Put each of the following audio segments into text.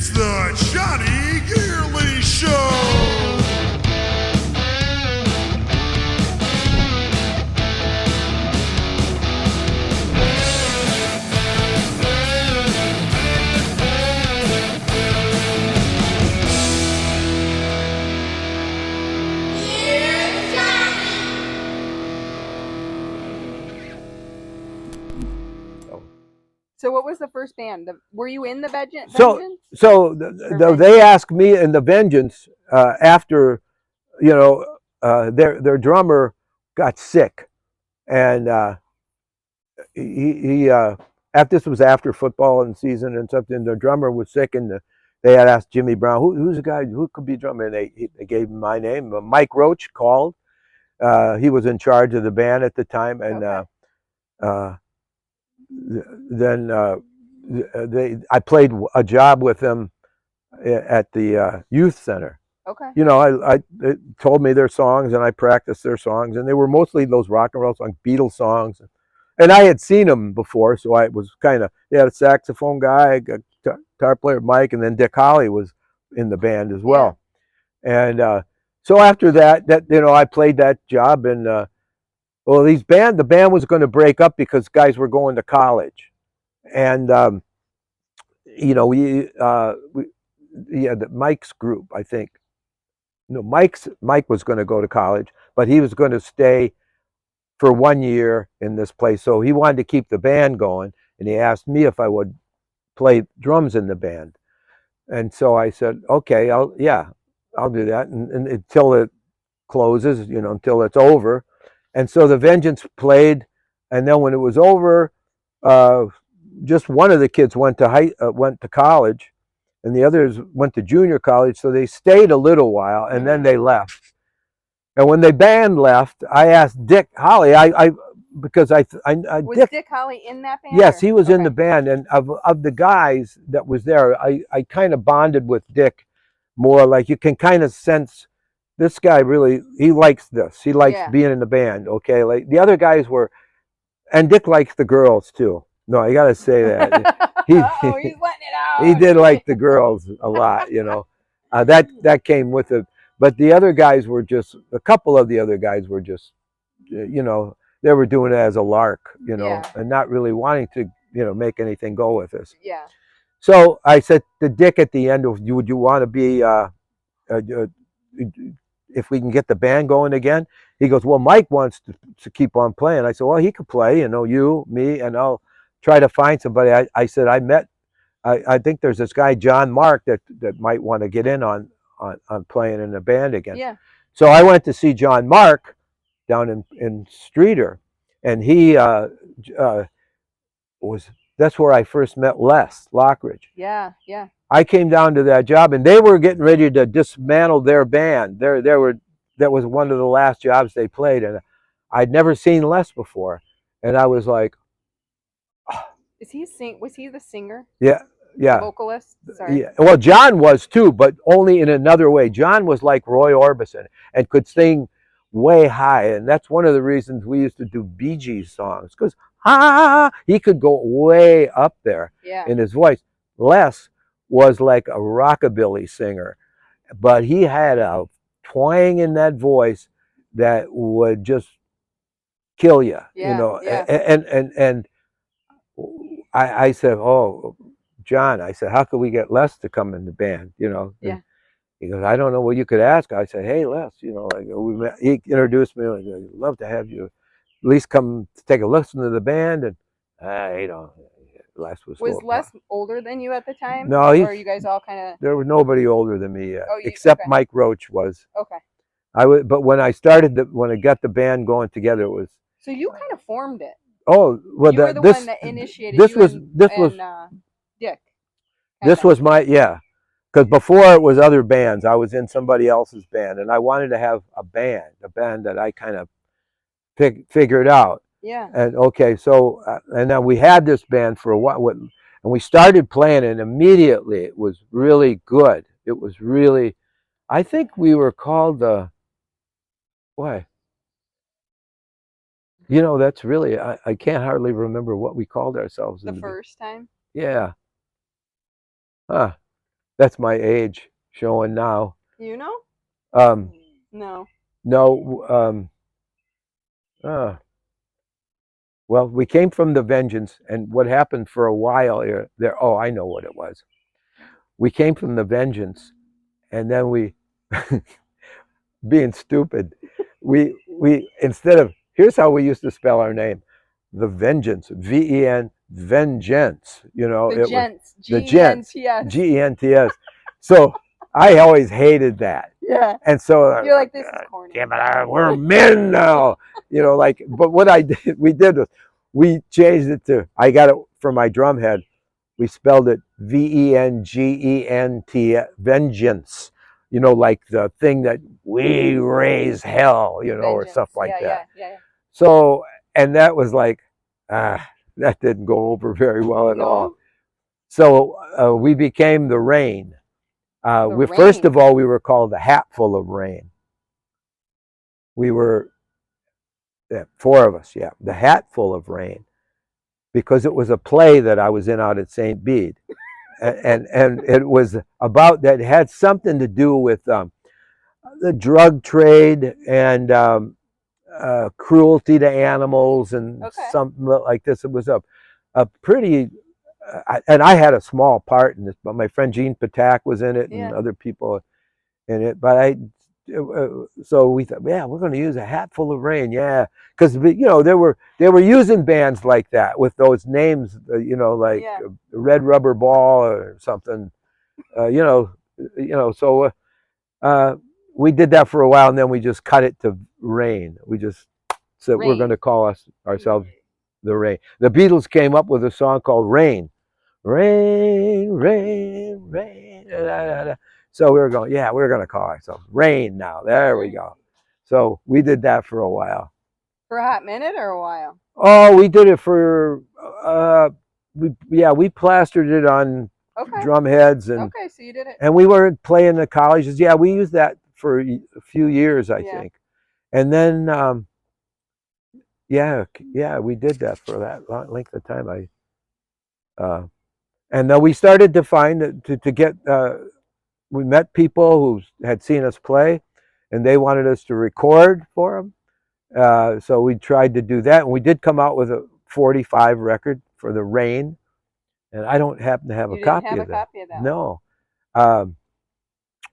It's the Johnny Gearley Show. So what was the first band? Were you in the Vengeance? They asked me in the Vengeance after, their drummer got sick, and he after this was after football and season and something. The drummer was sick, and they had asked Jimmy Brown, who's the guy who could be drummer, and they gave him my name. Mike Roach called. He was in charge of the band at the time, and then I played a job with them at the youth center. Okay. They told me their songs, and I practiced their songs, and they were mostly those rock and roll songs, Beatles songs, and I had seen them before, so I was kind of. They had a saxophone guy, a guitar player, Mike, and then Dick Holly was in the band as well. Yeah. And so after that, I played that job, and the band was going to break up because guys were going to college, and Mike's group, I think. No, Mike was going to go to college, but he was going to stay for 1 year in this place. So he wanted to keep the band going, and he asked me if I would play drums in the band. And so I said, okay, I'll do that, and until it closes, until it's over. And so the Vengeance played, and then when it was over, just one of the kids went to college, and the others went to junior college. So they stayed a little while, and then they left. And when the band left, I asked Dick Holly, because was Dick Holly in that band? Yes, he was in the band, and of the guys that was there, I kind of bonded with Dick more. Like, you can kind of sense this guy really, he likes this. He likes being in the band. Okay, like the other guys were, and Dick likes the girls too. No, I gotta say that. He's letting it out. He did like the girls a lot, that came with it. But the other guys were just, a couple of the other guys were just, they were doing it as a lark, and not really wanting to, make anything go with us. Yeah. So I said to Dick at the end, would you want to be, if we can get the band going again? He goes, well, Mike wants to keep on playing. I said, well, he could play, you, me, and I'll try to find somebody. I said, I think there's this guy, John Mark, that might want to get in on playing in the band again. Yeah. So I went to see John Mark down in Streeter, and he that's where I first met Les Lockridge. Yeah, yeah. I came down to that job, and they were getting ready to dismantle their band. That was one of the last jobs they played, and I'd never seen Les before, and I was like, was he the singer? Yeah. Yeah. The vocalist? Sorry. Yeah. Well, John was too, but only in another way. John was like Roy Orbison and could sing way high, and that's one of the reasons we used to do Bee Gees songs, because he could go way up there in his voice. Les was like a rockabilly singer, but he had a twang in that voice that would just kill you, and I said, oh, John, I said, how could we get Les to come in the band, Yeah. He goes, I don't know what you could ask. I said, hey, Les, he introduced me, like, I'd love to have you at least come to take a listen to the band. And Les was Les older than you at the time? No, or are you guys all kind of? There was nobody older than me, except Mike Roach was. Okay. But when I got the band going together, it was. So you kind of formed it. Oh, well, you were the one that initiated. Dick. This was because before it was other bands. I was in somebody else's band, and I wanted to have a band that I kind of figured out. Yeah. And so and then we had this band for a while, and we started playing, and immediately it was really good. It was really, I think we were called why? That's really, I can't hardly remember what we called ourselves. The first time? Yeah. Huh. That's my age showing now. You know? Um, No. no. Well, we came from the Vengeance, and what happened for a while there. Oh, I know what it was. We came from the Vengeance, and then we, being stupid, we instead of, here's how we used to spell our name, the Vengeance, V-E-N, Vengeance. You know, The it was Gents. the Gents, G-E-N-T-S. G-E-N-T-S. So I always hated that. Yeah. And so You're like, this is corny. damn it, we're men now. You know, like, but what we did was we changed it to, I got it from my drum head. We spelled it V-E-N-G-E-N-T, Vengeance. You know, like the thing that we raise hell, you know, Vengeance. or stuff like that. Yeah. So, and that was like, that didn't go over very well at all. So we became the Rain. First of all, we were called the Hatful of Rain. We were, four of us, yeah, the Hatful of Rain, because it was a play that I was in out at St. Bede. And it was about, that had something to do with the drug trade and cruelty to animals and something like this. It was a pretty, and I had a small part in this, but my friend Gene Patak was in it and other people in it. But so we thought, yeah, we're going to use a Hatful of Rain, yeah, because you know they were using bands like that with those names, you know, like Red Rubber Ball or something, you know. So we did that for a while, and then we just cut it to Rain. We just said we're going to call ourselves the Rain. The Beatles came up with a song called Rain. Rain, rain, rain. Da, da, da. So we were going, yeah, we're going to call ourselves Rain now. There we go. So we did that for a while. For a hot minute or a while? Oh, we did it for, we plastered it on drum heads. And, so you did it. And we were playing the colleges. Yeah, we used that for a few years, I think. And then, we did that for that length of time. And then we started to find to get, we met people who had seen us play, and they wanted us to record for them. So we tried to do that, and we did come out with a 45 record for the Rain, and I don't happen to have a copy of that. No.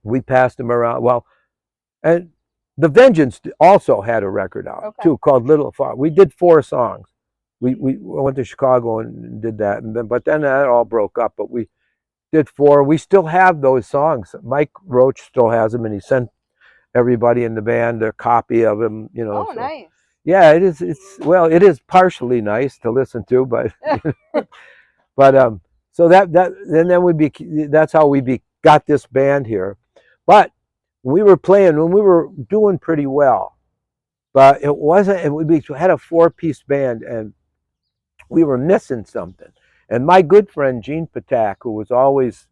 We passed them around. Well, and the Vengeance also had a record out too, called Little Far. We did 4 songs. We went to Chicago and did that, but then that all broke up. But we did 4. We still have those songs. Mike Roach still has them, and he sent everybody in the band a copy of them. You know. Oh, so, nice. Yeah, it is. It is partially nice to listen to, but but so that's how we got this band here. But we were playing when we were doing pretty well, but it wasn't. And we had a 4-piece band, and we were missing something. And my good friend Gene Patak, who was always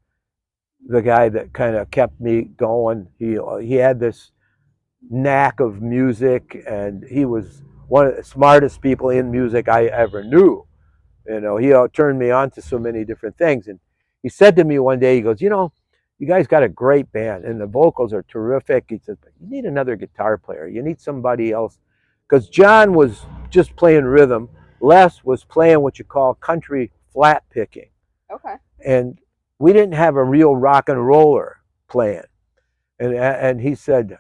the guy that kind of kept me going, he had this knack of music, and he was one of the smartest people in music I ever knew. You know, he turned me on to so many different things. And he said to me one day, he goes, you know, you guys got a great band, and the vocals are terrific. He said, but you need another guitar player. You need somebody else. Because John was just playing rhythm. Les was playing what you call country flat picking. Okay. And we didn't have a real rock and roller playing. And he said,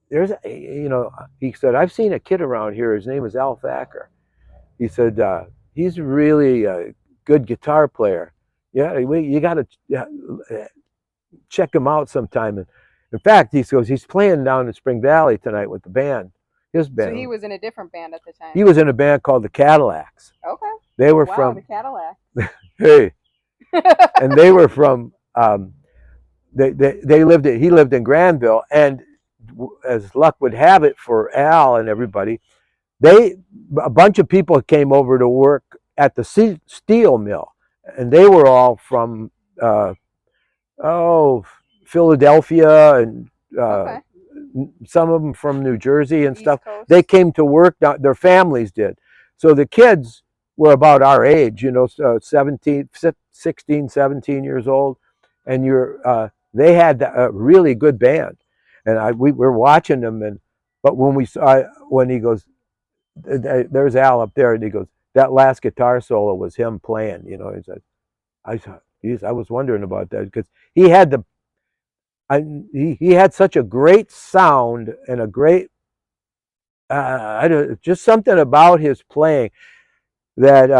he said, I've seen a kid around here. His name is Al Thacker. He said, he's really a good guitar player. Yeah, you got to check him out sometime. And in fact, he goes, he's playing down in Spring Valley tonight with the band. His band. So he was in a different band at the time. He was in a band called the Cadillacs. Okay. They were from the Cadillacs. Hey, and they were from. He lived in Granville, and as luck would have it for Al and everybody, a bunch of people came over to work at the steel mill, and they were all from Philadelphia, and some of them from New Jersey and stuff. They came to work. Their families did. So the kids were about our age, 16, 17 years old, and they had a really good band, and we were watching them, but when he goes, there's Al up there, and he goes, that last guitar solo was him playing. He said, I thought, geez, I was wondering about that because he had he had such a great sound and a great I don't just something about his playing that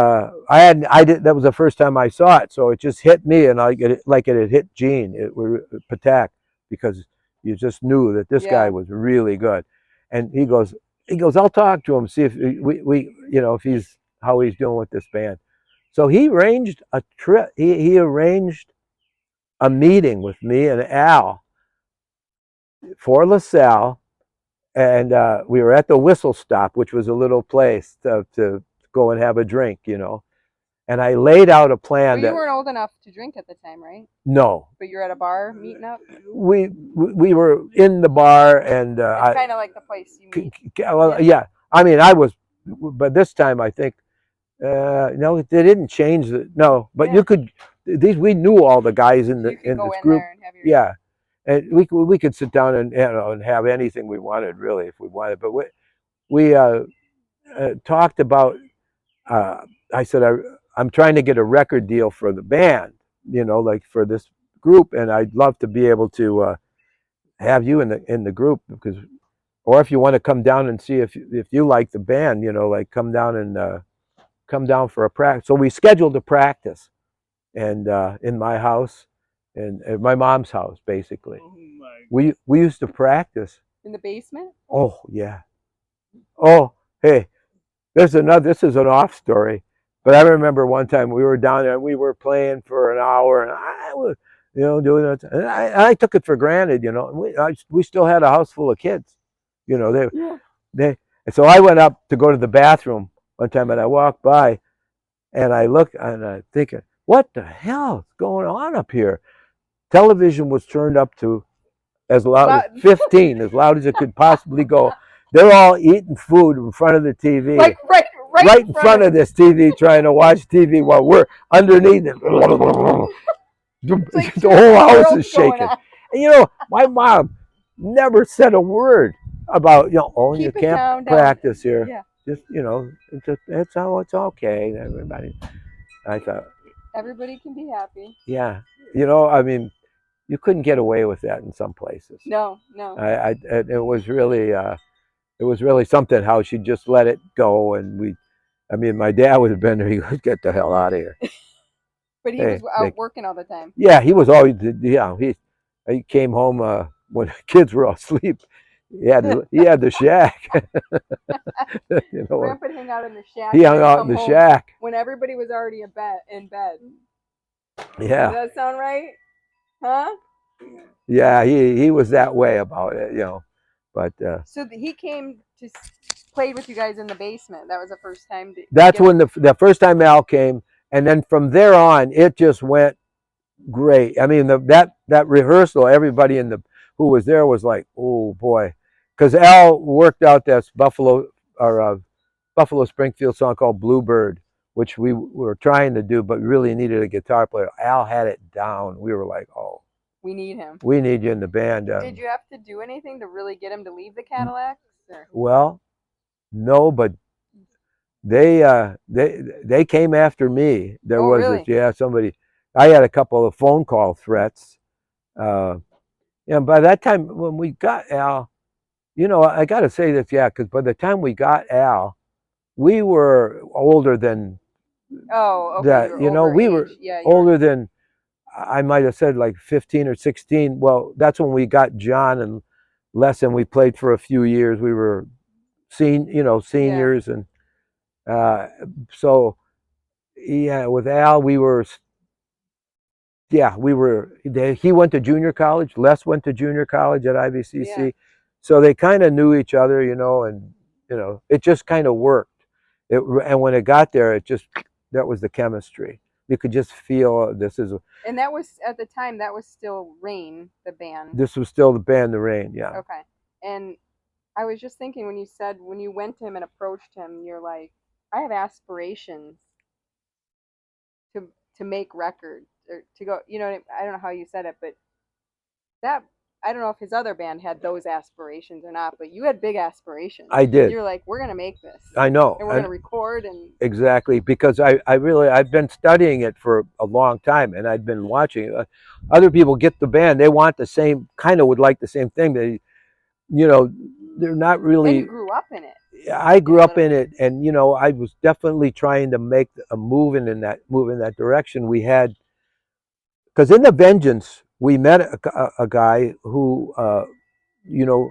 I did. That was the first time I saw it, so it just hit me, and like it had hit Gene, Patak, because you just knew that this guy was really good. And he goes, I'll talk to him, see if we if he's how he's doing with this band. So he arranged a trip. He arranged a meeting with me and Al for LaSalle, and we were at the Whistle Stop, which was a little place to go and have a drink, And I laid out a plan. Well, you weren't old enough to drink at the time, right? No. But you're at a bar meeting up? We were in the bar, and it's kind of like the place you meet. Well, yeah. I mean, but this time I think, no, they didn't change no, but you could, we knew all the guys in this group. There and have yeah. And we could sit down and have anything we wanted, really, if we wanted. But we talked about, I said, I'm trying to get a record deal for the band, like for this group, and I'd love to be able to have you in the group, because, or if you want to come down and see if you like the band, like come down for a practice. So we scheduled a practice, and in my house, and at my mom's house, basically. Oh my. We used to practice in the basement. Oh yeah. Oh hey, this is an off story. But I remember one time we were down there and we were playing for an hour, and I was, doing it. And I took it for granted, we still had a house full of kids, and so I went up to go to the bathroom one time, and I walked by, and I looked, and I'm thinking, what the hell is going on up here? Television was turned up to as loud as 15, as loud as it could possibly go. They're all eating food in front of the TV. Like right in front of this TV, trying to watch TV while we're underneath it. Like the whole house is shaking. And my mom never said a word about, you can't practice here. Yeah. Just, it's okay. Everybody. I thought. Everybody can be happy. Yeah. I mean, you couldn't get away with that in some places. No. It was really something how she just let it go, and my dad would have been there. He would get the hell out of here. But he was out working all the time. Yeah, he was always. Yeah, he came home when the kids were all asleep. He had the shack. Grandpa would hang out in the shack. He hung out in the shack when everybody was already in bed. Yeah. Does that sound right? Huh? Yeah, he was that way about it, But so he came to played with you guys in the basement. That was the first time. That's when the first time Al came, and then from there on, it just went great. I mean, that rehearsal, everybody who was there was like, oh boy, because Al worked out this Buffalo Springfield song called Bluebird, which we were trying to do, but really needed a guitar player. Al had it down. We were like, oh, we need him. We need you in the band. Did you have to do anything to really get him to leave the Cadillacs? Well, no, but they came after me. There was really? Somebody. I had a couple of phone call threats. And by that time, when we got Al, I got to say this, because by the time we got Al, we were older than. Oh, okay. That we were older than. I might have said like 15 or 16. Well, that's when we got John and Les, and we played for a few years. We were seniors, and so with Al we were. He went to junior college. Les went to junior college at IVCC. Yeah. So they kind of knew each other, and it just kind of worked. And when it got there, that was the chemistry. You could just feel this is. And that was at the time. That was still Rain, the band. This was still the band, the Rain. Yeah. Okay. And I was just thinking when you went to him and approached him, you're like, I have aspirations to make records or to go. I don't know how you said it, but that I don't know if his other band had those aspirations or not, but you had big aspirations. I did. You're like, we're gonna make this. I know. And we're gonna record and exactly, because I've been studying it for a long time, and I'd been watching other people get the band. They want the same, kind of would like the same thing. They, you know, they're not really. and you grew up in it. I grew up in it, and I was definitely trying to make a move in that direction. We had, because in the Vengeance we met a guy who, you know,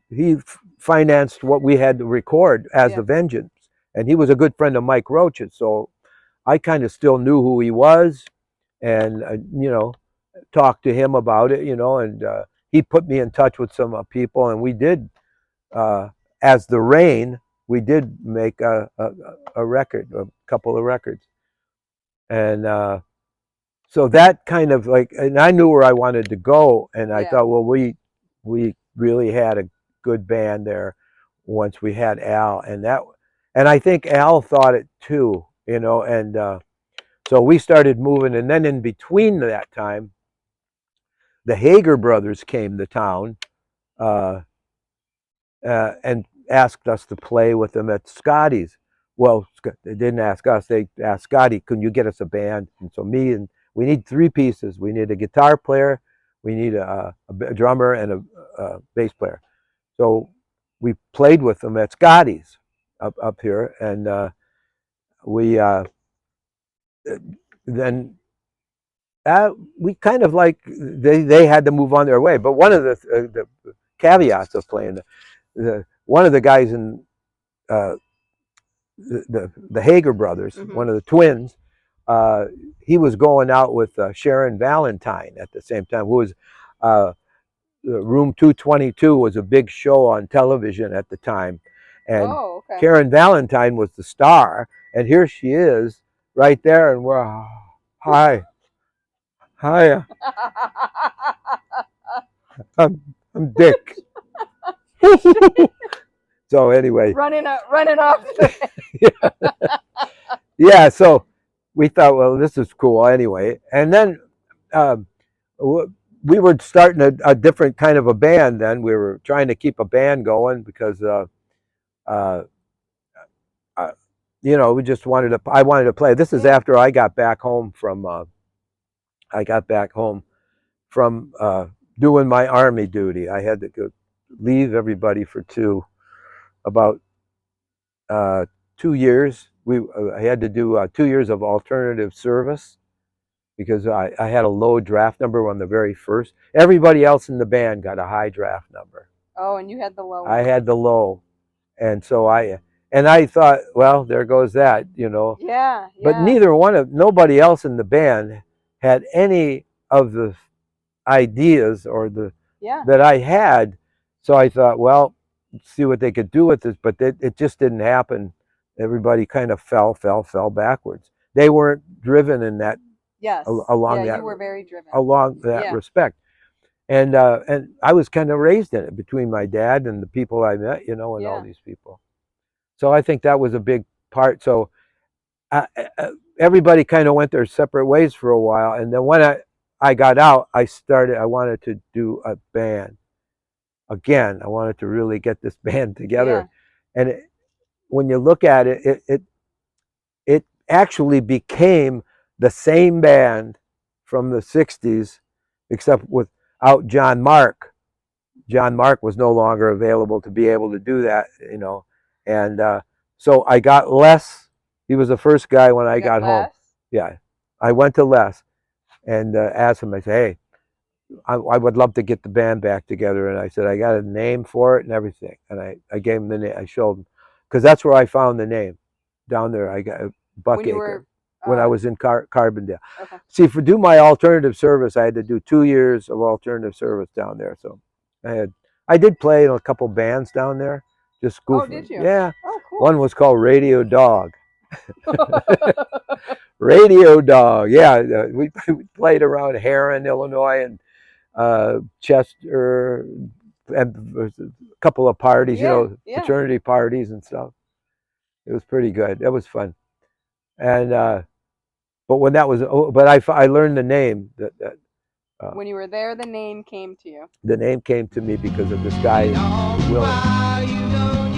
he financed what we had to record as the Vengeance, and he was a good friend of Mike Roach's, so I kind of still knew who he was, and talked to him about it, and he put me in touch with some people, and we did, as the Rain, we did make a record, a couple of records, and so that kind of like, and I knew where I wanted to go, and I thought, well, we really had a good band there once we had Al, and I think Al thought it too, and so we started moving, and then in between that time, the Hager brothers came to town and asked us to play with them at Scotty's. Well, they didn't ask us; they asked Scotty, "Can you get us a band?" And so we need three pieces. We need a guitar player, we need a drummer, and a bass player. So we played with them at Scotty's up here, and we then we kind of like they had to move on their way. But one of the caveats of playing, one of the guys in the Hager brothers, one of the twins, he was going out with Sharon Valentine at the same time, who was Room 222 was a big show on television at the time, and Sharon Valentine was the star, and here she is right there, and we're hi. I'm Dick. So anyway, running off. Yeah. So we thought, well, this is cool anyway, and then we were starting a different kind of a band. Then we were trying to keep a band going because we just wanted to. I wanted to play. This is after I got back home from. Doing my Army duty. I had to go leave everybody for about 2 years. I had to do 2 years of alternative service because I had a low draft number on the very first. Everybody else in the band got a high draft number. Oh, and you had the low one. I had the low, and so I thought, well, there goes that, Yeah. But nobody else in the band had any of the ideas or that I had. So I thought, well, see what they could do with this, but it just didn't happen. Everybody kind of fell backwards. They weren't driven in that. Yes. Along that. You were very driven. Along that respect, and I was kind of raised in it between my dad and the people I met, and all these people. So I think that was a big part. So everybody kind of went their separate ways for a while, and then when I got out, I wanted to do a band again. I wanted to really get this band together, and when you look at it, it actually became the same band from the 60s, except without John Mark. John Mark was no longer available to be able to do that, and so I got Les. He was the first guy when I got home. Yeah, I went to Les and asked him. I said, "Hey, I would love to get the band back together." And I said, "I got a name for it and everything." And I gave him the name. I showed him, because that's where I found the name, down there. I got Buckacre when I was in Carbondale. Okay. See, for do my alternative service, I had to do 2 years of alternative service down there. So I did play in a couple bands down there, just goofing. Oh, did you? Yeah. Oh, cool. One was called Radio Dog. Radio Dog. Yeah, we played around Heron, Illinois, and Chester, and a couple of parties, fraternity parties and stuff. It was pretty good. It was fun. And but when that was, but I learned the name that When you were there, the name came to you. The name came to me because of this guy, Willie.